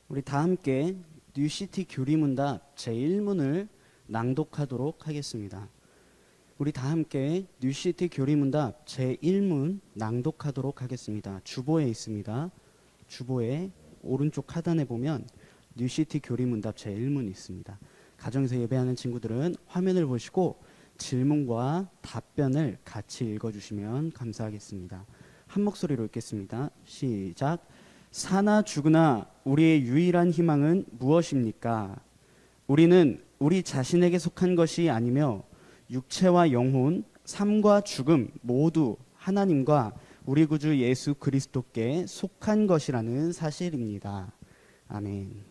우리 다 함께 뉴시티 교리문답 제1문을 낭독하도록 하겠습니다. 우리 다 함께 뉴시티 교리문답 제1문 낭독하도록 하겠습니다. 주보에 있습니다. 주보의 오른쪽 하단에 보면 뉴시티 교리문답 제1문이 있습니다. 가정에서 예배하는 친구들은 화면을 보시고 질문과 답변을 같이 읽어주시면 감사하겠습니다. 한 목소리로 읽겠습니다. 시작. 사나 죽으나 우리의 유일한 희망은 무엇입니까? 우리는 우리 자신에게 속한 것이 아니며 육체와 영혼, 삶과 죽음 모두 하나님과 우리 구주 예수 그리스도께 속한 것이라는 사실입니다. 아멘.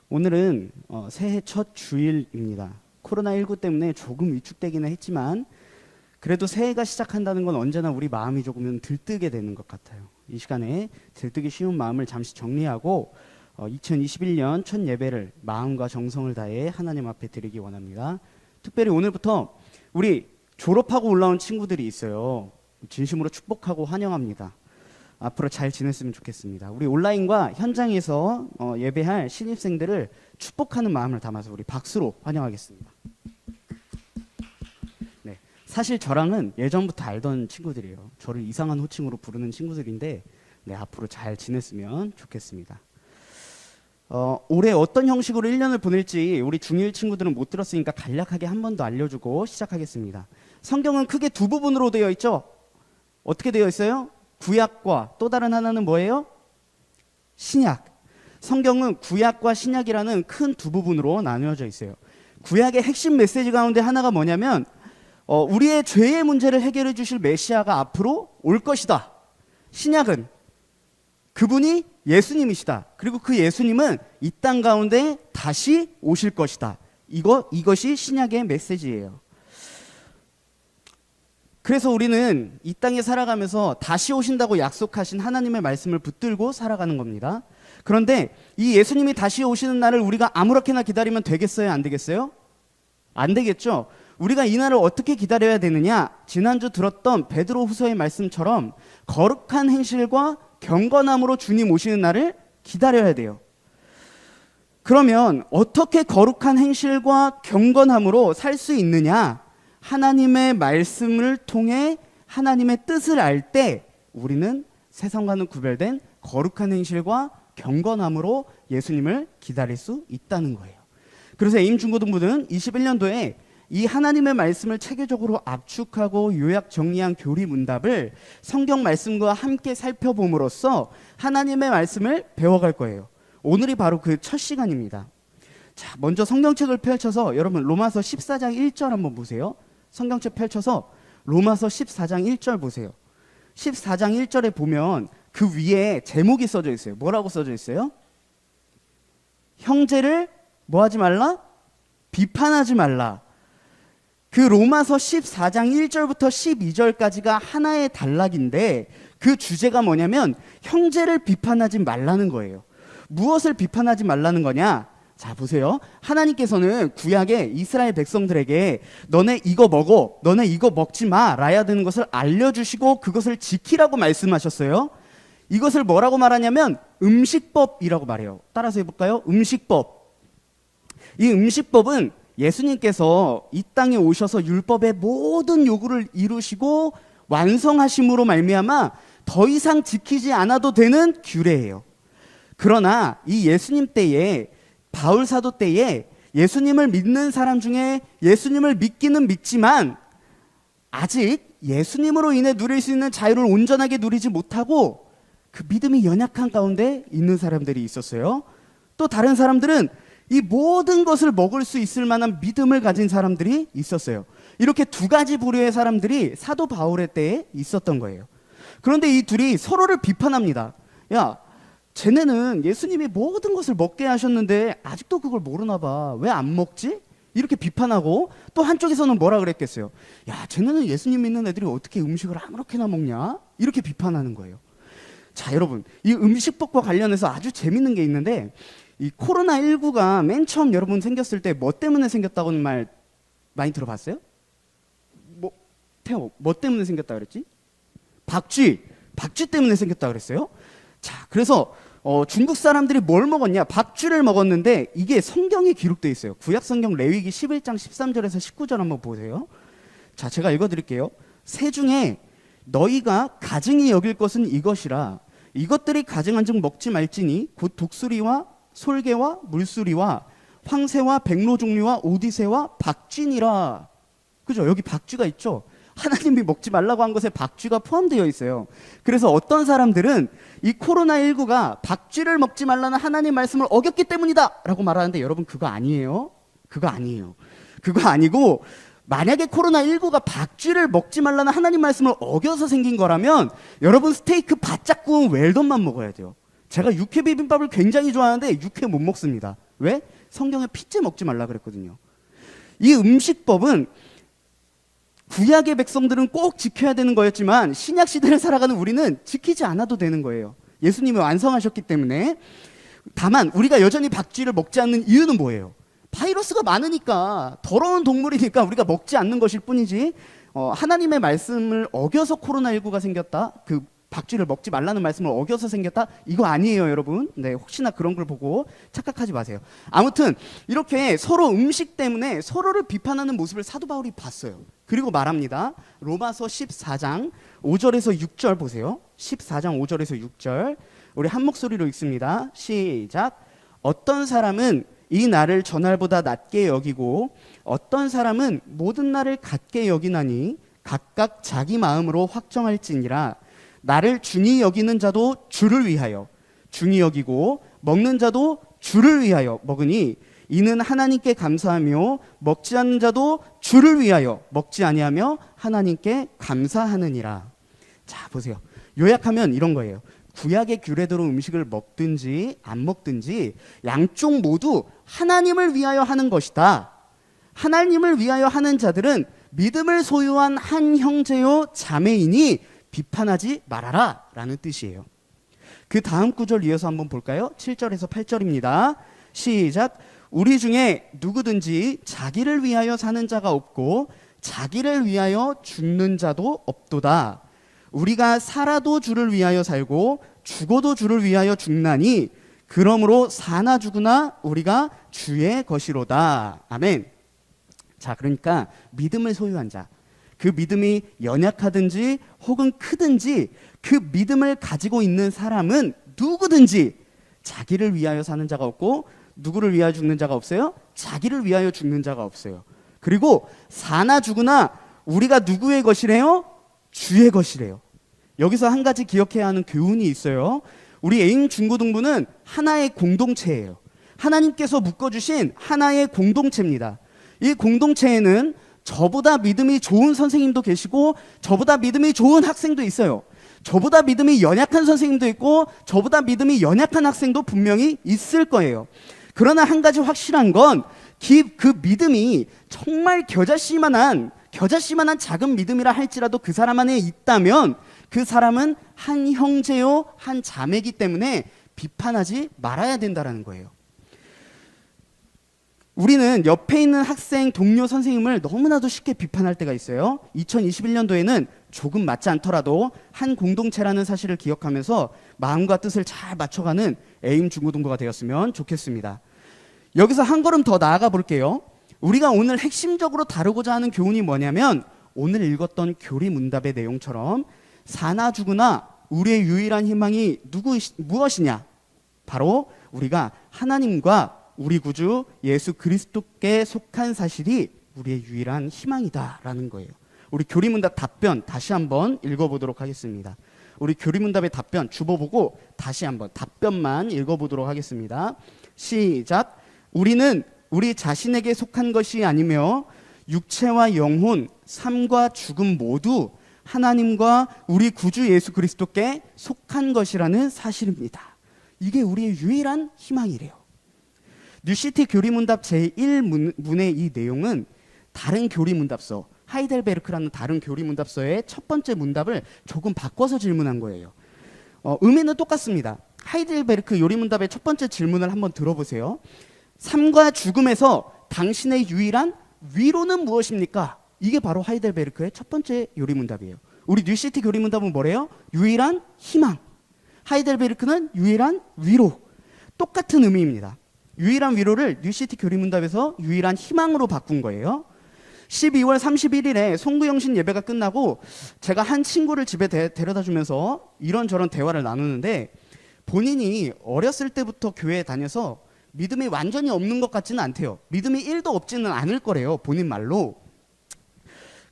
오늘은 새해 첫 주일입니다. 코로나19 때문에 조금 위축되기는 했지만 그래도 새해가 시작한다는 건 언제나 우리 마음이 조금은 들뜨게 되는 것 같아요. 이 시간에 들뜨기 쉬운 마음을 잠시 정리하고 2021년 첫 예배를 마음과 정성을 다해 하나님 앞에 드리기 원합니다. 특별히 오늘부터 우리 졸업하고 올라온 친구들이 있어요. 진심으로 축복하고 환영합니다. 앞으로 잘 지냈으면 좋겠습니다. 우리 온라인과 현장에서 예배할 신입생들을 축복하는 마음을 담아서 우리 박수로 환영하겠습니다. 네, 사실 저랑은 예전부터 알던 친구들이에요. 저를 이상한 호칭으로 부르는 친구들인데 네, 앞으로 잘 지냈으면 좋겠습니다. 올해 어떤 형식으로 1년을 보낼지 우리 중1 친구들은 못 들었으니까 간략하게 한 번 더 알려주고 시작하겠습니다. 성경은 크게 두 부분으로 되어 있죠. 어떻게 되어 있어요? 구약과 또 다른 하나는 뭐예요? 신약. 성경은 구약과 신약이라는 큰 두 부분으로 나누어져 있어요. 구약의 핵심 메시지 가운데 하나가 뭐냐면 우리의 죄의 문제를 해결해 주실 메시아가 앞으로 올 것이다. 신약은 그분이 예수님이시다. 그리고 그 예수님은 이 땅 가운데 다시 오실 것이다. 이것이 신약의 메시지예요. 그래서 우리는 이 땅에 살아가면서 다시 오신다고 약속하신 하나님의 말씀을 붙들고 살아가는 겁니다. 그런데 이 예수님이 다시 오시는 날을 우리가 아무렇게나 기다리면 되겠어요? 안 되겠어요? 안 되겠죠? 우리가 이 날을 어떻게 기다려야 되느냐? 지난주 들었던 베드로 후서의 말씀처럼 거룩한 행실과 경건함으로 주님 오시는 날을 기다려야 돼요. 그러면 어떻게 거룩한 행실과 경건함으로 살 수 있느냐? 하나님의 말씀을 통해 하나님의 뜻을 알 때 우리는 세상과는 구별된 거룩한 행실과 경건함으로 예수님을 기다릴 수 있다는 거예요. 그래서 에임 중고등부는 21년도에 이 하나님의 말씀을 체계적으로 압축하고 요약 정리한 교리 문답을 성경 말씀과 함께 살펴봄으로써 하나님의 말씀을 배워갈 거예요. 오늘이 바로 그 첫 시간입니다. 자, 먼저 성경책을 펼쳐서 여러분 로마서 14장 1절 한번 보세요. 성경책 펼쳐서 로마서 14장 1절 보세요. 14장 1절에 보면 그 위에 제목이 써져 있어요. 뭐라고 써져 있어요? 형제를 뭐 하지 말라? 비판하지 말라. 그 로마서 14장 1절부터 12절까지가 하나의 단락인데 그 주제가 뭐냐면 형제를 비판하지 말라는 거예요. 무엇을 비판하지 말라는 거냐? 자, 보세요. 하나님께서는 구약에 이스라엘 백성들에게 너네 이거 먹어, 너네 이거 먹지 마라야 되는 것을 알려주시고 그것을 지키라고 말씀하셨어요. 이것을 뭐라고 말하냐면 음식법이라고 말해요. 따라서 해볼까요? 음식법. 이 음식법은 예수님께서 이 땅에 오셔서 율법의 모든 요구를 이루시고 완성하심으로 말미암아 더 이상 지키지 않아도 되는 규례예요. 그러나 이 예수님 때에 바울 사도 때에 예수님을 믿는 사람 중에 예수님을 믿기는 믿지만 아직 예수님으로 인해 누릴 수 있는 자유를 온전하게 누리지 못하고 그 믿음이 연약한 가운데 있는 사람들이 있었어요. 또 다른 사람들은 이 모든 것을 먹을 수 있을 만한 믿음을 가진 사람들이 있었어요. 이렇게 두 가지 부류의 사람들이 사도 바울의 때에 있었던 거예요. 그런데 이 둘이 서로를 비판합니다. 야, 쟤네는 예수님이 모든 것을 먹게 하셨는데 아직도 그걸 모르나 봐. 왜 안 먹지? 이렇게 비판하고 또 한쪽에서는 뭐라 그랬겠어요? 야, 쟤네는 예수님 믿는 애들이 어떻게 음식을 아무렇게나 먹냐? 이렇게 비판하는 거예요. 자, 여러분, 이 음식법과 관련해서 아주 재밌는 게 있는데 이 코로나19가 맨 처음 여러분 생겼을 때 뭐 때문에 생겼다고는 말 많이 들어봤어요? 태호, 뭐 때문에 생겼다 그랬지? 박쥐 때문에 생겼다 그랬어요? 자, 그래서 중국 사람들이 뭘 먹었냐? 박쥐를 먹었는데 이게 성경에 기록되어 있어요. 구약 성경 레위기 11장 13절에서 19절 한번 보세요. 자, 제가 읽어드릴게요. 새 중에 너희가 가증히 여길 것은 이것이라. 이것들이 가증한즉 먹지 말지니 곧 독수리와 솔개와 물수리와 황새와 백로종류와 오디새와 박쥐니라. 그죠? 여기 박쥐가 있죠? 하나님이 먹지 말라고 한 것에 박쥐가 포함되어 있어요. 그래서 어떤 사람들은 이 코로나19가 박쥐를 먹지 말라는 하나님 말씀을 어겼기 때문이다 라고 말하는데, 여러분 그거 아니에요. 그거 아니에요. 그거 아니고, 만약에 코로나19가 박쥐를 먹지 말라는 하나님 말씀을 어겨서 생긴 거라면 여러분 스테이크 바짝 구운 웰던만 먹어야 돼요. 제가 육회 비빔밥을 굉장히 좋아하는데 육회 못 먹습니다. 왜? 성경에 피째 먹지 말라 그랬거든요. 이 음식법은 구약의 백성들은 꼭 지켜야 되는 거였지만 신약 시대를 살아가는 우리는 지키지 않아도 되는 거예요. 예수님이 완성하셨기 때문에. 다만 우리가 여전히 박쥐를 먹지 않는 이유는 뭐예요? 바이러스가 많으니까, 더러운 동물이니까 우리가 먹지 않는 것일 뿐이지, 하나님의 말씀을 어겨서 코로나19가 생겼다, 그 박쥐를 먹지 말라는 말씀을 어겨서 생겼다, 이거 아니에요 여러분. 네, 혹시나 그런 걸 보고 착각하지 마세요. 아무튼 이렇게 서로 음식 때문에 서로를 비판하는 모습을 사도 바울이 봤어요. 그리고 말합니다. 로마서 14장 5절에서 6절 보세요. 14장 5절에서 6절 우리 한 목소리로 읽습니다. 시작. 어떤 사람은 이 날을 전날보다 낮게 여기고 어떤 사람은 모든 날을 같게 여기나니 각각 자기 마음으로 확정할지니라. 나를 중히 여기는 자도 주를 위하여 중히 여기고 먹는 자도 주를 위하여 먹으니 이는 하나님께 감사하며 먹지 않는 자도 주를 위하여 먹지 아니하며 하나님께 감사하느니라. 자, 보세요. 요약하면 이런 거예요. 구약의 규례대로 음식을 먹든지 안 먹든지 양쪽 모두 하나님을 위하여 하는 것이다. 하나님을 위하여 하는 자들은 믿음을 소유한 한 형제요 자매이니 비판하지 말아라 라는 뜻이에요. 그 다음 구절 이어서 한번 볼까요? 7절에서 8절입니다. 시작. 우리 중에 누구든지 자기를 위하여 사는 자가 없고 자기를 위하여 죽는 자도 없도다. 우리가 살아도 주를 위하여 살고 죽어도 주를 위하여 죽나니 그러므로 사나 죽으나 우리가 주의 것이로다. 아멘. 자, 그러니까 믿음을 소유한 자, 그 믿음이 연약하든지 혹은 크든지 그 믿음을 가지고 있는 사람은 누구든지 자기를 위하여 사는 자가 없고 누구를 위하여 죽는 자가 없어요? 자기를 위하여 죽는 자가 없어요. 그리고 사나 죽으나 우리가 누구의 것이래요? 주의 것이래요. 여기서 한 가지 기억해야 하는 교훈이 있어요. 우리 애인 중고등부는 하나의 공동체예요. 하나님께서 묶어주신 하나의 공동체입니다. 이 공동체에는 저보다 믿음이 좋은 선생님도 계시고 저보다 믿음이 좋은 학생도 있어요. 저보다 믿음이 연약한 선생님도 있고 저보다 믿음이 연약한 학생도 분명히 있을 거예요. 그러나 한 가지 확실한 건 그 믿음이 정말 겨자씨만한 작은 믿음이라 할지라도 그 사람 안에 있다면 그 사람은 한 형제요 한 자매이기 때문에 비판하지 말아야 된다는 거예요. 우리는 옆에 있는 학생, 동료, 선생님을 너무나도 쉽게 비판할 때가 있어요. 2021년도에는 조금 맞지 않더라도 한 공동체라는 사실을 기억하면서 마음과 뜻을 잘 맞춰가는 에임 중고등부가 되었으면 좋겠습니다. 여기서 한 걸음 더 나아가 볼게요. 우리가 오늘 핵심적으로 다루고자 하는 교훈이 뭐냐면 오늘 읽었던 교리문답의 내용처럼 사나 죽으나 우리의 유일한 희망이 무엇이냐? 바로 우리가 하나님과 우리 구주 예수 그리스도께 속한 사실이 우리의 유일한 희망이다라는 거예요. 우리 교리문답 답변 다시 한번 읽어보도록 하겠습니다. 우리 교리문답의 답변 주보보고 다시 한번 답변만 읽어보도록 하겠습니다. 시작. 우리는 우리 자신에게 속한 것이 아니며 육체와 영혼, 삶과 죽음 모두 하나님과 우리 구주 예수 그리스도께 속한 것이라는 사실입니다. 이게 우리의 유일한 희망이래요. 뉴시티 교리문답 제1문의 이 내용은 다른 교리문답서, 하이델베르크라는 다른 교리문답서의 첫 번째 문답을 조금 바꿔서 질문한 거예요. 의미는 똑같습니다. 하이델베르크 요리문답의 첫 번째 질문을 한번 들어보세요. 삶과 죽음에서 당신의 유일한 위로는 무엇입니까? 이게 바로 하이델베르크의 첫 번째 요리문답이에요. 우리 뉴시티 교리문답은 뭐래요? 유일한 희망. 하이델베르크는 유일한 위로. 똑같은 의미입니다. 유일한 위로를 뉴시티 교리문답에서 유일한 희망으로 바꾼 거예요. 12월 31일에 송구영신 예배가 끝나고 제가 한 친구를 집에 데려다 주면서 이런저런 대화를 나누는데, 본인이 어렸을 때부터 교회에 다녀서 믿음이 완전히 없는 것 같지는 않대요. 믿음이 1도 없지는 않을 거래요, 본인 말로.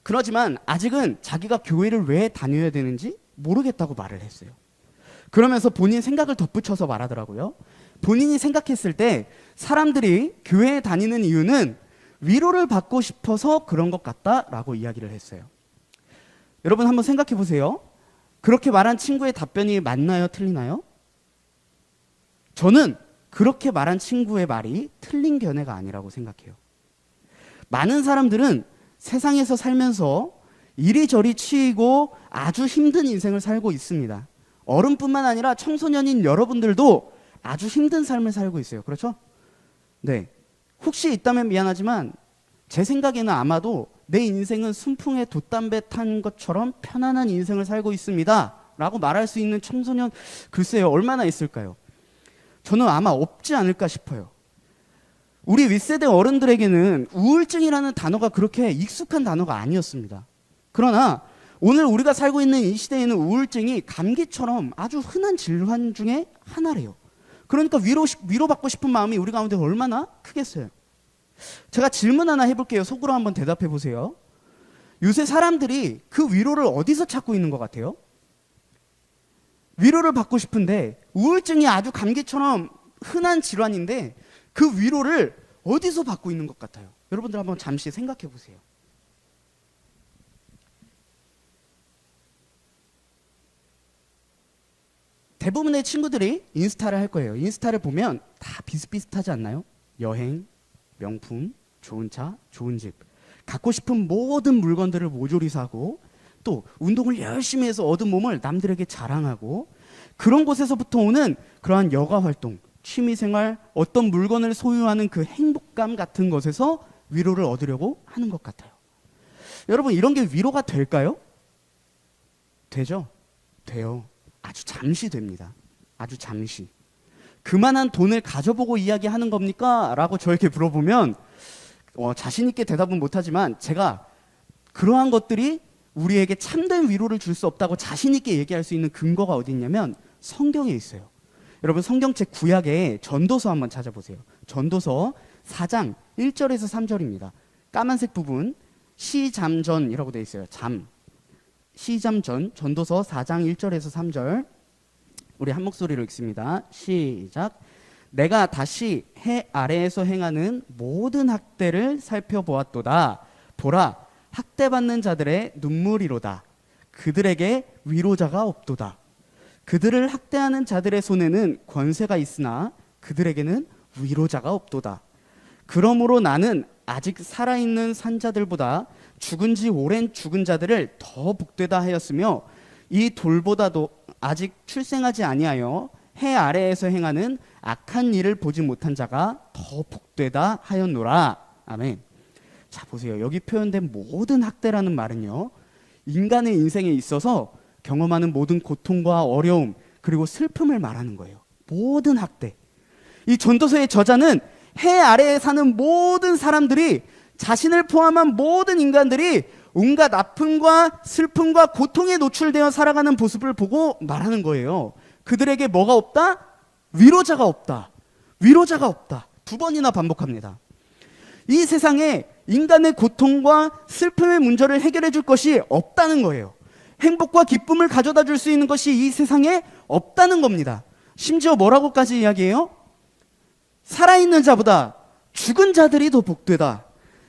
그러지만 아직은 자기가 교회를 왜 다녀야 되는지 모르겠다고 말을 했어요. 그러면서 본인 생각을 덧붙여서 말하더라고요. 본인이 생각했을 때 사람들이 교회에 다니는 이유는 위로를 받고 싶어서 그런 것 같다라고 이야기를 했어요. 여러분 한번 생각해 보세요. 그렇게 말한 친구의 답변이 맞나요? 틀리나요? 저는 그렇게 말한 친구의 말이 틀린 견해가 아니라고 생각해요. 많은 사람들은 세상에서 살면서 이리저리 치이고 아주 힘든 인생을 살고 있습니다. 어른뿐만 아니라 청소년인 여러분들도 아주 힘든 삶을 살고 있어요. 그렇죠? 네. 혹시 있다면 미안하지만 제 생각에는 아마도 내 인생은 순풍에 돛담배 탄 것처럼 편안한 인생을 살고 있습니다 라고 말할 수 있는 청소년, 글쎄요, 얼마나 있을까요? 저는 아마 없지 않을까 싶어요. 우리 윗세대 어른들에게는 우울증이라는 단어가 그렇게 익숙한 단어가 아니었습니다. 그러나 오늘 우리가 살고 있는 이 시대에는 우울증이 감기처럼 아주 흔한 질환 중에 하나래요. 그러니까 위로받고 싶은 마음이 우리 가운데 얼마나 크겠어요. 제가 질문 하나 해볼게요. 속으로 한번 대답해 보세요. 요새 사람들이 그 위로를 어디서 찾고 있는 것 같아요? 위로를 받고 싶은데, 우울증이 아주 감기처럼 흔한 질환인데 그 위로를 어디서 받고 있는 것 같아요? 여러분들 한번 잠시 생각해 보세요. 대부분의 친구들이 인스타를 할 거예요. 인스타를 보면 다 비슷비슷하지 않나요? 여행, 명품, 좋은 차, 좋은 집, 갖고 싶은 모든 물건들을 모조리 사고, 또 운동을 열심히 해서 얻은 몸을 남들에게 자랑하고, 그런 곳에서부터 오는 그러한 여가 활동, 취미생활, 어떤 물건을 소유하는 그 행복감 같은 것에서 위로를 얻으려고 하는 것 같아요. 여러분, 이런 게 위로가 될까요? 되죠? 돼요. 아주 잠시 됩니다. 아주 잠시. 그만한 돈을 가져보고 이야기하는 겁니까? 라고 저에게 물어보면 자신 있게 대답은 못하지만, 제가 그러한 것들이 우리에게 참된 위로를 줄 수 없다고 자신 있게 얘기할 수 있는 근거가 어디 있냐면 성경에 있어요. 여러분, 성경책 구약에 전도서 한번 찾아보세요. 전도서 4장 1절에서 3절입니다. 까만색 부분 시잠전이라고 되어 있어요. 시잠전, 전도서 4장 1절에서 3절. 우리 한 목소리로 읽습니다. 시작. 내가 다시 해 아래에서 행하는 모든 학대를 살펴보았도다. 보라, 학대받는 자들의 눈물이로다. 그들에게 위로자가 없도다. 그들을 학대하는 자들의 손에는 권세가 있으나 그들에게는 위로자가 없도다. 그러므로 나는 아직 살아있는 산자들보다 죽은 지 오랜 죽은 자들을 더 복되다 하였으며, 이 돌보다도 아직 출생하지 아니하여 해 아래에서 행하는 악한 일을 보지 못한 자가 더 복되다 하였노라. 아멘. 자, 보세요. 여기 표현된 모든 학대라는 말은요, 인간의 인생에 있어서 경험하는 모든 고통과 어려움, 그리고 슬픔을 말하는 거예요. 모든 학대. 이 전도서의 저자는 해 아래에 사는 모든 사람들이, 자신을 포함한 모든 인간들이 온갖 아픔과 슬픔과 고통에 노출되어 살아가는 모습을 보고 말하는 거예요. 그들에게 뭐가 없다? 위로자가 없다. 위로자가 없다. 2번이나 반복합니다. 이 세상에 인간의 고통과 슬픔의 문제를 해결해 줄 것이 없다는 거예요. 행복과 기쁨을 가져다 줄 수 있는 것이 이 세상에 없다는 겁니다. 심지어 뭐라고까지 이야기해요? 살아있는 자보다 죽은 자들이 더 복되다.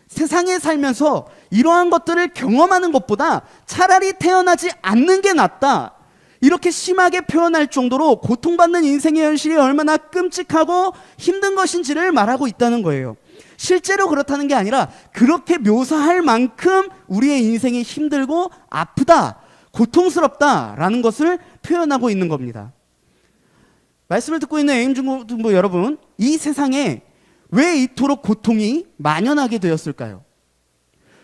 세상에 살면서 이러한 것들을 경험하는 것보다 차라리 태어나지 않는 게 낫다. 이렇게 심하게 표현할 정도로 고통받는 인생의 현실이 얼마나 끔찍하고 힘든 것인지를 말하고 있다는 거예요. 실제로 그렇다는 게 아니라 그렇게 묘사할 만큼 우리의 인생이 힘들고 아프다, 고통스럽다라는 것을 표현하고 있는 겁니다. 말씀을 듣고 있는 애인중부 여러분, 이 세상에 왜 이토록 고통이 만연하게 되었을까요?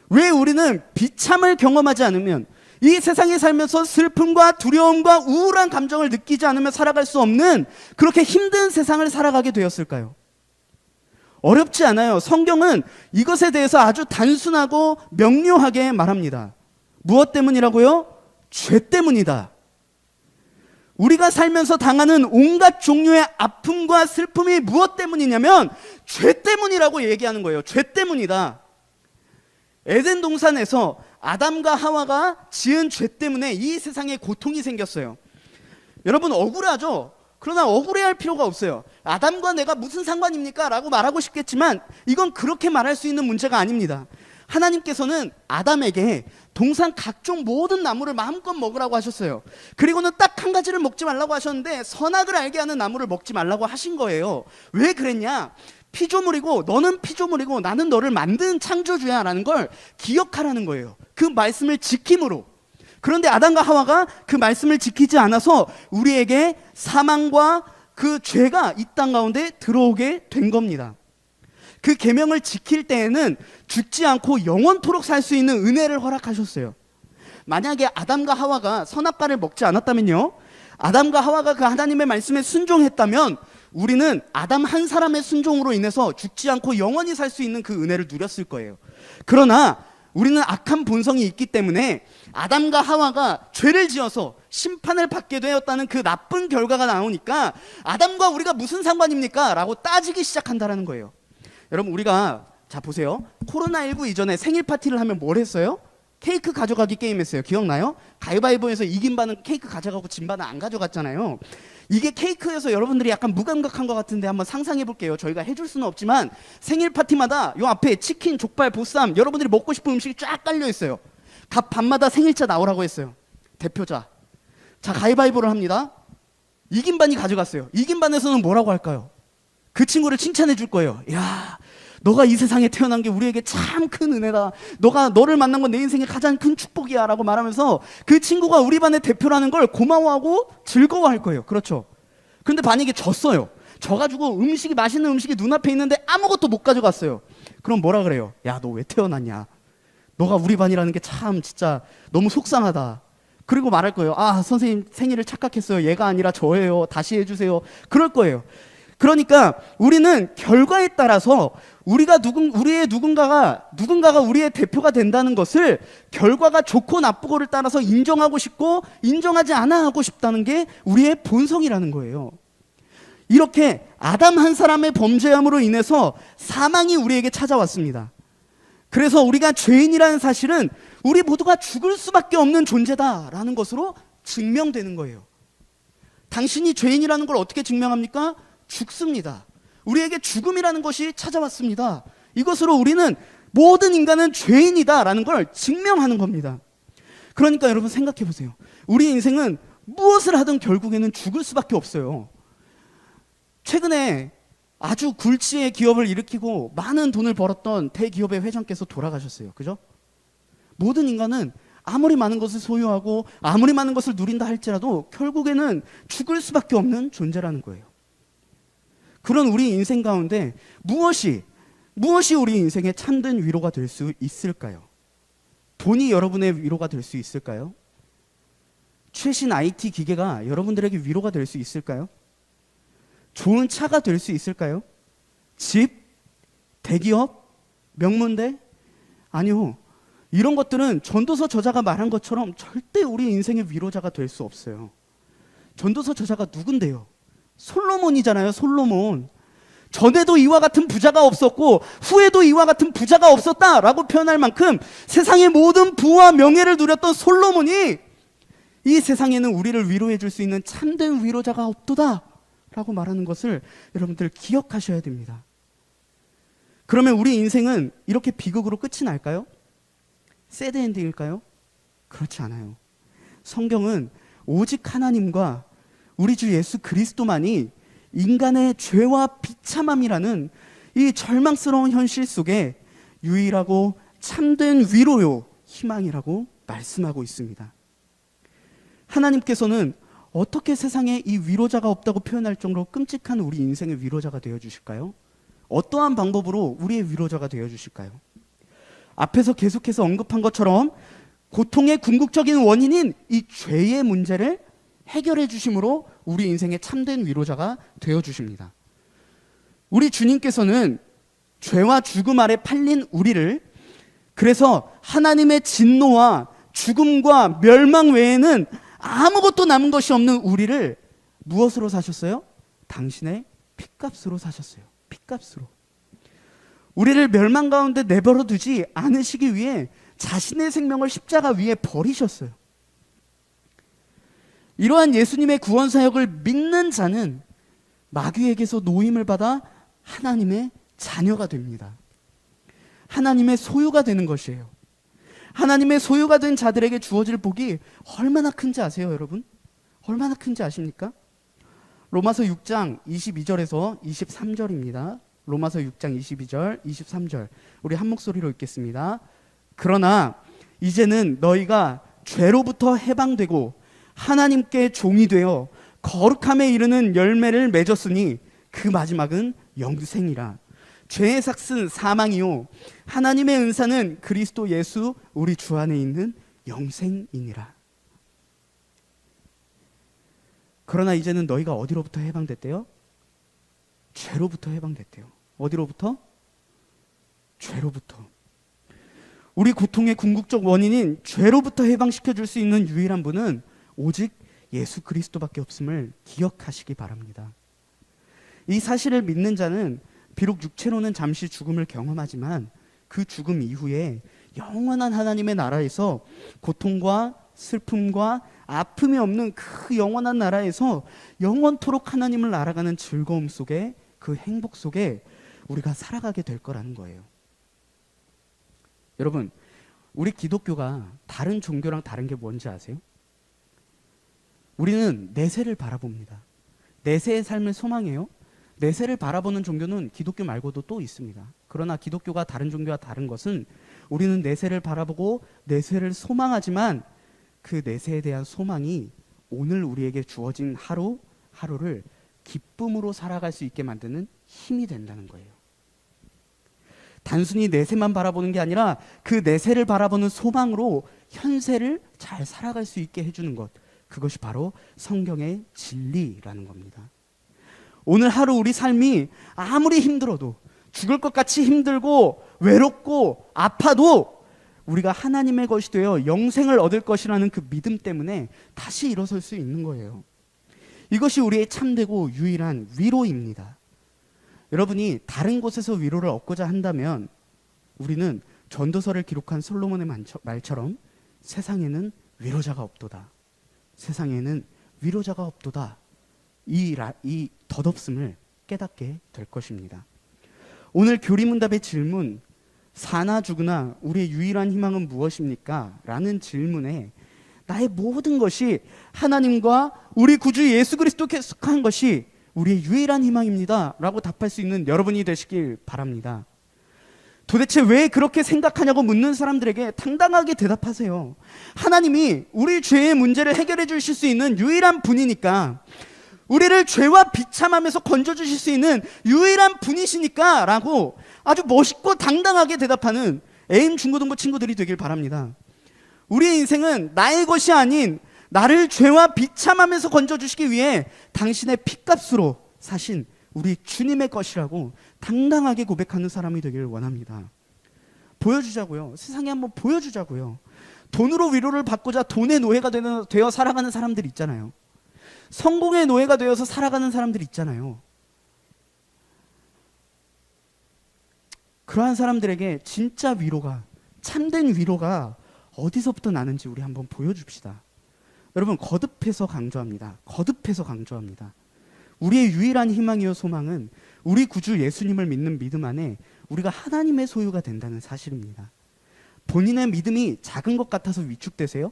왜 우리는 비참을 경험하지 않으면, 이 세상에 살면서 슬픔과 두려움과 우울한 감정을 느끼지 않으면 살아갈 수 없는 그렇게 힘든 세상을 살아가게 되었을까요? 어렵지 않아요. 성경은 이것에 대해서 아주 단순하고 명료하게 말합니다. 무엇 때문이라고요? 죄 때문이다. 우리가 살면서 당하는 온갖 종류의 아픔과 슬픔이 무엇 때문이냐면 죄 때문이라고 얘기하는 거예요. 죄 때문이다. 에덴 동산에서 아담과 하와가 지은 죄 때문에 이 세상에 고통이 생겼어요. 여러분 억울하죠? 그러나 억울해할 필요가 없어요. 아담과 내가 무슨 상관입니까? 라고 말하고 싶겠지만 이건 그렇게 말할 수 있는 문제가 아닙니다. 하나님께서는 아담에게 동산 각종 모든 나무를 마음껏 먹으라고 하셨어요. 그리고는 딱 한 가지를 먹지 말라고 하셨는데 선악을 알게 하는 나무를 먹지 말라고 하신 거예요. 왜 그랬냐? 피조물이고 너는 피조물이고 나는 너를 만든 창조주야 라는 걸 기억하라는 거예요. 그 말씀을 지킴으로. 그런데 아담과 하와가 그 말씀을 지키지 않아서 우리에게 사망과 그 죄가 이 땅 가운데 들어오게 된 겁니다. 그 계명을 지킬 때에는 죽지 않고 영원토록 살 수 있는 은혜를 허락하셨어요. 만약에 아담과 하와가 선악과를 먹지 않았다면요, 아담과 하와가 그 하나님의 말씀에 순종했다면 우리는 아담 한 사람의 순종으로 인해서 죽지 않고 영원히 살 수 있는 그 은혜를 누렸을 거예요. 그러나 우리는 악한 본성이 있기 때문에 아담과 하와가 죄를 지어서 심판을 받게 되었다는 그 나쁜 결과가 나오니까 아담과 우리가 무슨 상관입니까? 라고 따지기 시작한다는 거예요. 여러분 우리가 자 보세요. 코로나19 이전에 생일 파티를 하면 뭘 했어요? 케이크 가져가기 게임 했어요. 기억나요? 가위바위보에서 이긴 반은 케이크 가져가고 진 반은 안 가져갔잖아요. 이게 케이크에서 여러분들이 약간 무감각한 것 같은데 한번 상상해 볼게요. 저희가 해줄 수는 없지만 생일 파티마다 요 앞에 치킨, 족발, 보쌈 여러분들이 먹고 싶은 음식이 쫙 깔려 있어요. 각 반마다 생일자 나오라고 했어요. 대표자. 자 가위바위보를 합니다. 이긴 반이 가져갔어요. 이긴 반에서는 뭐라고 할까요? 그 친구를 칭찬해 줄 거예요. 야, 너가 이 세상에 태어난 게 우리에게 참 큰 은혜다. 너를 만난 건 내 인생의 가장 큰 축복이야 라고 말하면서 그 친구가 우리 반의 대표라는 걸 고마워하고 즐거워할 거예요. 그렇죠? 그런데 만약에 졌어요. 져가지고 맛있는 음식이 눈앞에 있는데 아무것도 못 가져갔어요. 그럼 뭐라 그래요? 야, 너 왜 태어났냐? 너가 우리 반이라는 게 참 진짜 너무 속상하다. 그리고 말할 거예요. 아, 선생님 생일을 착각했어요. 얘가 아니라 저예요. 다시 해주세요. 그럴 거예요. 그러니까 우리는 결과에 따라서 우리의 누군가가 우리의 대표가 된다는 것을 결과가 좋고 나쁘고를 따라서 인정하고 싶고 인정하지 않아 하고 싶다는 게 우리의 본성이라는 거예요. 이렇게 아담 한 사람의 범죄함으로 인해서 사망이 우리에게 찾아왔습니다. 그래서 우리가 죄인이라는 사실은 우리 모두가 죽을 수밖에 없는 존재다라는 것으로 증명되는 거예요. 당신이 죄인이라는 걸 어떻게 증명합니까? 죽습니다. 우리에게 죽음이라는 것이 찾아왔습니다. 이것으로 우리는 모든 인간은 죄인이다라는 걸 증명하는 겁니다. 그러니까 여러분 생각해 보세요. 우리 인생은 무엇을 하든 결국에는 죽을 수밖에 없어요. 최근에 아주 굴지의 기업을 일으키고 많은 돈을 벌었던 대기업의 회장께서 돌아가셨어요. 그죠? 모든 인간은 아무리 많은 것을 소유하고 아무리 많은 것을 누린다 할지라도 결국에는 죽을 수밖에 없는 존재라는 거예요. 그런 우리 인생 가운데 무엇이 우리 인생의 참된 위로가 될 수 있을까요? 돈이 여러분의 위로가 될 수 있을까요? 최신 IT 기계가 여러분들에게 위로가 될 수 있을까요? 좋은 차가 될 수 있을까요? 집? 대기업? 명문대? 아니요. 이런 것들은 전도서 저자가 말한 것처럼 절대 우리 인생의 위로자가 될 수 없어요. 전도서 저자가 누군데요? 솔로몬이잖아요. 솔로몬. 전에도 이와 같은 부자가 없었고 후에도 이와 같은 부자가 없었다라고 표현할 만큼 세상의 모든 부와 명예를 누렸던 솔로몬이 이 세상에는 우리를 위로해 줄 수 있는 참된 위로자가 없도다 라고 말하는 것을 여러분들 기억하셔야 됩니다. 그러면 우리 인생은 이렇게 비극으로 끝이 날까요? 새드 엔딩일까요? 그렇지 않아요. 성경은 오직 하나님과 우리 주 예수 그리스도만이 인간의 죄와 비참함이라는 이 절망스러운 현실 속에 유일하고 참된 위로요, 희망이라고 말씀하고 있습니다. 하나님께서는 어떻게 세상에 이 위로자가 없다고 표현할 정도로 끔찍한 우리 인생의 위로자가 되어주실까요? 어떠한 방법으로 우리의 위로자가 되어주실까요? 앞에서 계속해서 언급한 것처럼 고통의 궁극적인 원인인 이 죄의 문제를 해결해 주심으로 우리 인생의 참된 위로자가 되어 주십니다. 우리 주님께서는 죄와 죽음 아래 팔린 우리를, 그래서 하나님의 진노와 죽음과 멸망 외에는 아무것도 남은 것이 없는 우리를 무엇으로 사셨어요? 당신의 핏값으로 사셨어요. 핏값으로. 우리를 멸망 가운데 내버려 두지 않으시기 위해 자신의 생명을 십자가 위에 버리셨어요. 이러한 예수님의 구원 사역을 믿는 자는 마귀에게서 노임을 받아 하나님의 자녀가 됩니다. 하나님의 소유가 되는 것이에요. 하나님의 소유가 된 자들에게 주어질 복이 얼마나 큰지 아세요, 여러분? 얼마나 큰지 아십니까? 로마서 6장 22절에서 23절입니다. 로마서 6장 22절, 23절. 우리 한 목소리로 읽겠습니다. 그러나 이제는 너희가 죄로부터 해방되고 하나님께 종이 되어 거룩함에 이르는 열매를 맺었으니 그 마지막은 영생이라. 죄의 삭은 사망이요 하나님의 은사는 그리스도 예수 우리 주 안에 있는 영생이니라. 그러나 이제는 너희가 어디로부터 해방됐대요? 죄로부터 해방됐대요. 어디로부터? 죄로부터. 우리 고통의 궁극적 원인인 죄로부터 해방시켜줄 수 있는 유일한 분은 오직 예수 그리스도밖에 없음을 기억하시기 바랍니다. 이 사실을 믿는 자는 비록 육체로는 잠시 죽음을 경험하지만 그 죽음 이후에 영원한 하나님의 나라에서 고통과 슬픔과 아픔이 없는 그 영원한 나라에서 영원토록 하나님을 알아가는 즐거움 속에, 그 행복 속에 우리가 살아가게 될 거라는 거예요. 여러분, 우리 기독교가 다른 종교랑 다른 게 뭔지 아세요? 우리는 내세를 바라봅니다. 내세의 삶을 소망해요. 내세를 바라보는 종교는 기독교 말고도 또 있습니다. 그러나 기독교가 다른 종교와 다른 것은 우리는 내세를 바라보고 내세를 소망하지만 그 내세에 대한 소망이 오늘 우리에게 주어진 하루를 기쁨으로 살아갈 수 있게 만드는 힘이 된다는 거예요. 단순히 내세만 바라보는 게 아니라 그 내세를 바라보는 소망으로 현세를 잘 살아갈 수 있게 해주는 것, 그것이 바로 성경의 진리라는 겁니다. 오늘 하루 우리 삶이 아무리 힘들어도, 죽을 것 같이 힘들고 외롭고 아파도 우리가 하나님의 것이 되어 영생을 얻을 것이라는 그 믿음 때문에 다시 일어설 수 있는 거예요. 이것이 우리의 참되고 유일한 위로입니다. 여러분이 다른 곳에서 위로를 얻고자 한다면 우리는 전도서를 기록한 솔로몬의 말처럼 세상에는 위로자가 없도다. 세상에는 위로자가 없도다. 이 덧없음을 깨닫게 될 것입니다. 오늘 교리문답의 질문, 사나 죽으나 우리의 유일한 희망은 무엇입니까? 라는 질문에 나의 모든 것이 하나님과 우리 구주 예수 그리스도께 속한 것이 우리의 유일한 희망입니다 라고 답할 수 있는 여러분이 되시길 바랍니다. 도대체 왜 그렇게 생각하냐고 묻는 사람들에게 당당하게 대답하세요. 하나님이 우리 죄의 문제를 해결해 주실 수 있는 유일한 분이니까, 우리를 죄와 비참함에서 건져주실 수 있는 유일한 분이시니까 라고 아주 멋있고 당당하게 대답하는 애인 중고등부 친구들이 되길 바랍니다. 우리의 인생은 나의 것이 아닌 나를 죄와 비참함에서 건져주시기 위해 당신의 핏값으로 사신 우리 주님의 것이라고 당당하게 고백하는 사람이 되길 원합니다. 보여주자고요. 세상에 한번 보여주자고요. 돈으로 위로를 받고자 돈의 노예가 되어 살아가는 사람들 있잖아요. 성공의 노예가 되어서 살아가는 사람들 있잖아요. 그러한 사람들에게 진짜 위로가, 참된 위로가 어디서부터 나는지 우리 한번 보여줍시다. 여러분, 거듭해서 강조합니다. 거듭해서 강조합니다. 우리의 유일한 희망이요 소망은 우리 구주 예수님을 믿는 믿음 안에 우리가 하나님의 소유가 된다는 사실입니다. 본인의 믿음이 작은 것 같아서 위축되세요?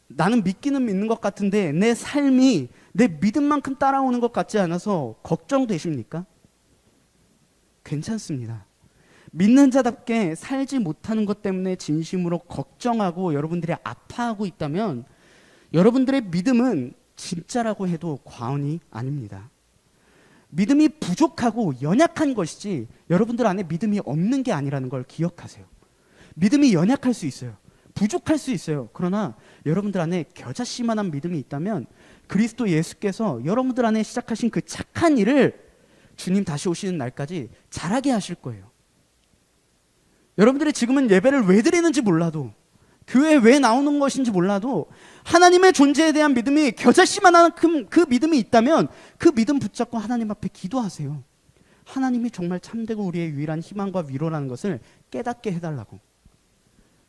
나는 믿기는 믿는 것 같은데 내 삶이 내 믿음만큼 따라오는 것 같지 않아서 걱정되십니까? 괜찮습니다. 믿는 자답게 살지 못하는 것 때문에 진심으로 걱정하고 여러분들이 아파하고 있다면 여러분들의 믿음은 진짜라고 해도 과언이 아닙니다. 믿음이 부족하고 연약한 것이지 여러분들 안에 믿음이 없는 게 아니라는 걸 기억하세요. 믿음이 연약할 수 있어요. 부족할 수 있어요. 그러나 여러분들 안에 겨자씨만한 믿음이 있다면 그리스도 예수께서 여러분들 안에 시작하신 그 착한 일을 주님 다시 오시는 날까지 잘하게 하실 거예요. 여러분들이 지금은 예배를 왜 드리는지 몰라도, 교회에 왜 나오는 것인지 몰라도 하나님의 존재에 대한 믿음이 겨자씨만큼 그 믿음이 있다면 그 믿음 붙잡고 하나님 앞에 기도하세요. 하나님이 정말 참되고 우리의 유일한 희망과 위로라는 것을 깨닫게 해달라고.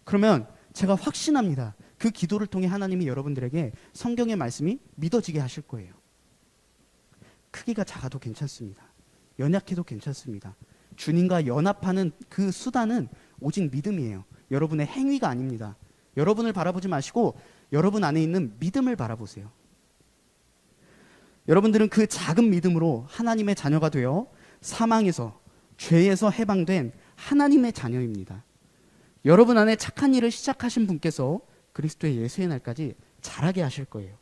그러면 제가 확신합니다. 그 기도를 통해 하나님이 여러분들에게 성경의 말씀이 믿어지게 하실 거예요. 크기가 작아도 괜찮습니다. 연약해도 괜찮습니다. 주님과 연합하는 그 수단은 오직 믿음이에요. 여러분의 행위가 아닙니다. 여러분을 바라보지 마시고 여러분 안에 있는 믿음을 바라보세요. 여러분들은 그 작은 믿음으로 하나님의 자녀가 되어 사망에서, 죄에서 해방된 하나님의 자녀입니다. 여러분 안에 착한 일을 시작하신 분께서 그리스도의 예수의 날까지 잘하게 하실 거예요.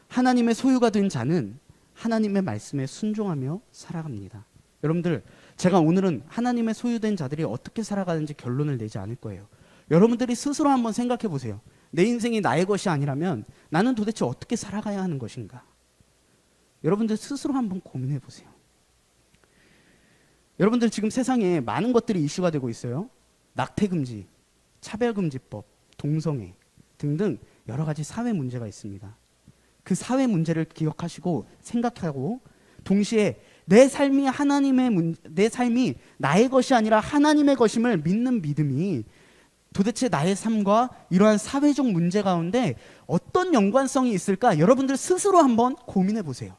하나님의 소유가 된 자는 하나님의 말씀에 순종하며 살아갑니다. 여러분들, 제가 오늘은 하나님의 소유된 자들이 어떻게 살아가는지 결론을 내지 않을 거예요. 여러분들이 스스로 한번 생각해 보세요. 내 인생이 나의 것이 아니라면 나는 도대체 어떻게 살아가야 하는 것인가? 여러분들 스스로 한번 고민해 보세요. 여러분들 지금 세상에 많은 것들이 이슈가 되고 있어요. 낙태금지, 차별금지법, 동성애 등등 여러 가지 사회 문제가 있습니다. 그 사회 문제를 기억하시고 생각하고 동시에 내 삶이 내 삶이 나의 것이 아니라 하나님의 것임을 믿는 믿음이 도대체 나의 삶과 이러한 사회적 문제 가운데 어떤 연관성이 있을까? 여러분들 스스로 한번 고민해 보세요.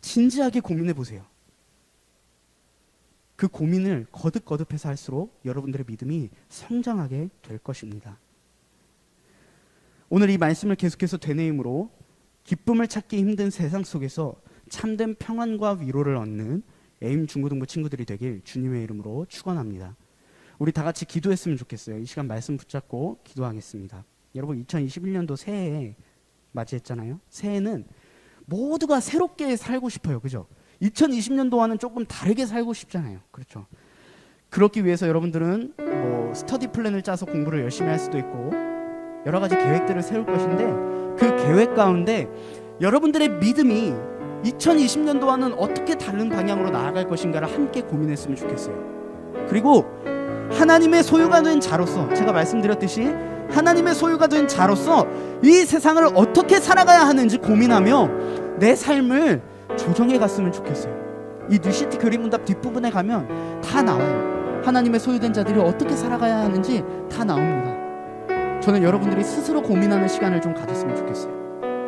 진지하게 고민해 보세요. 그 고민을 거듭거듭해서 할수록 여러분들의 믿음이 성장하게 될 것입니다. 오늘 이 말씀을 계속해서 되뇌임으로 기쁨을 찾기 힘든 세상 속에서 참된 평안과 위로를 얻는 에임 중고등부 친구들이 되길 주님의 이름으로 축원합니다. 우리 다 같이 기도했으면 좋겠어요. 이 시간 말씀 붙잡고 기도하겠습니다. 여러분, 2021년도 새해 맞이했잖아요. 새해는 모두가 새롭게 살고 싶어요. 그죠? 2020년도와는 조금 다르게 살고 싶잖아요. 그렇죠? 그렇기 위해서 여러분들은 스터디 플랜을 짜서 공부를 열심히 할 수도 있고 여러 가지 계획들을 세울 것인데 그 계획 가운데 여러분들의 믿음이 2020년도와는 어떻게 다른 방향으로 나아갈 것인가를 함께 고민했으면 좋겠어요. 그리고 하나님의 소유가 된 자로서, 제가 말씀드렸듯이 하나님의 소유가 된 자로서 이 세상을 어떻게 살아가야 하는지 고민하며 내 삶을 조정해 갔으면 좋겠어요. 이 뉴시티 교리문답 뒷부분에 가면 다 나와요. 하나님의 소유된 자들이 어떻게 살아가야 하는지 다 나옵니다. 저는 여러분들이 스스로 고민하는 시간을 좀 가졌으면 좋겠어요.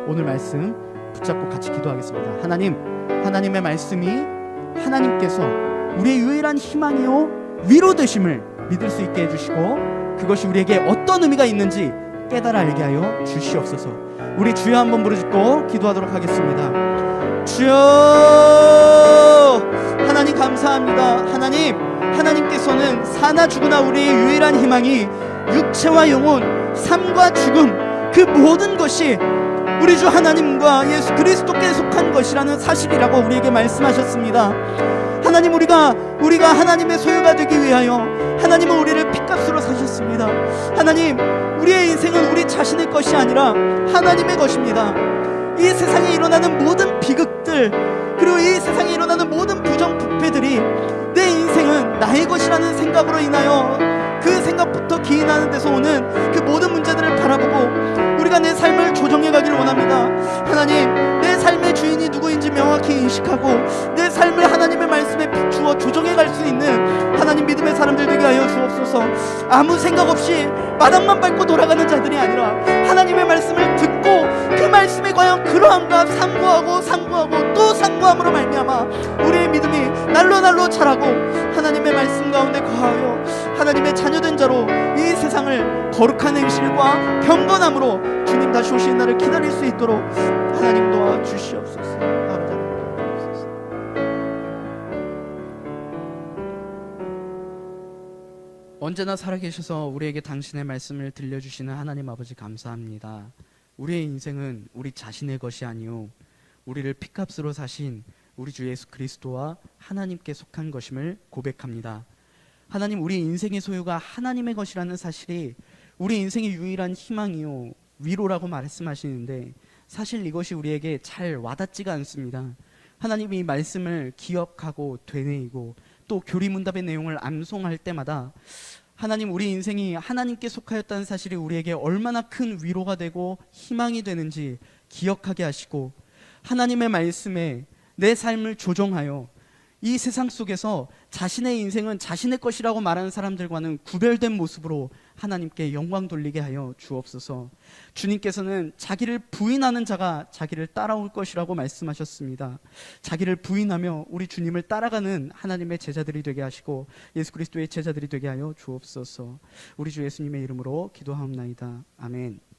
오늘 말씀 붙잡고 같이 기도하겠습니다. 하나님, 하나님의 말씀이 하나님께서 우리의 유일한 희망이요 위로 되심을 믿을 수 있게 해주시고 그것이 우리에게 어떤 의미가 있는지 깨달아 알게 하여 주시옵소서. 우리 주여 한번 부르짖고 기도하도록 하겠습니다. 주여, 하나님 감사합니다. 하나님께서는 사나 죽으나 우리의 유일한 희망이 육체와 영혼, 삶과 죽음, 그 모든 것이 우리 주 하나님과 예수 그리스도께 속한 것이라는 사실이라고 우리에게 말씀하셨습니다. 하나님, 우리가 하나님의 소유가 되기 위하여 하나님은 우리를 핏값으로 사셨습니다. 하나님, 우리의 인생은 우리 자신의 것이 아니라 하나님의 것입니다. 이 세상에 일어나는 모든 비극들, 그리고 이 세상에 일어나는 모든 부정부패들이 내 인생은 나의 것이라는 생각으로 인하여 그 생각부터 기인하는 데서 오는 그 모든 문제들을 바라보고 우리가 내 삶을 조정해 가기를 원합니다. 하나님, 내 삶의 주인이 누구인지 명확히 인식하고 내 삶을 하나님의 말씀에 비추어 조정해 갈 수 있는 하나님 믿음의 사람들 되게 하여 주옵소서. 아무 생각 없이 마당만 밟고 돌아가는 자들이 아니라 하나님의 말씀을 듣고 그 말씀에 과연 그러함과 상고하고 또 상고함으로 말미암아 우리의 믿음이 날로 자라고 하나님의 말씀 가운데 거하여 하나님의 자녀된 자로 이 세상을 거룩한 행실과 경건함으로 주님 다시 오시는 날을 기다릴 수 있도록 하나님 도와주시옵소서. 아버지 하나님 도와주옵소서. 언제나 살아계셔서 우리에게 당신의 말씀을 들려주시는 하나님 아버지 감사합니다. 우리의 인생은 우리 자신의 것이 아니요 우리를 핏값으로 사신 우리 주 예수 그리스도와 하나님께 속한 것임을 고백합니다. 하나님, 우리 인생의 소유가 하나님의 것이라는 사실이 우리 인생의 유일한 희망이요 위로라고 말씀하시는데 사실 이것이 우리에게 잘 와닿지가 않습니다. 하나님이 이 말씀을 기억하고 되뇌이고 또 교리문답의 내용을 암송할 때마다 하나님, 우리 인생이 하나님께 속하였다는 사실이 우리에게 얼마나 큰 위로가 되고 희망이 되는지 기억하게 하시고 하나님의 말씀에 내 삶을 조정하여 이 세상 속에서 자신의 인생은 자신의 것이라고 말하는 사람들과는 구별된 모습으로 하나님께 영광 돌리게 하여 주옵소서. 주님께서는 자기를 부인하는 자가 자기를 따라올 것이라고 말씀하셨습니다. 자기를 부인하며 우리 주님을 따라가는 하나님의 제자들이 되게 하시고 예수 그리스도의 제자들이 되게 하여 주옵소서. 우리 주 예수님의 이름으로 기도하옵나이다. 아멘.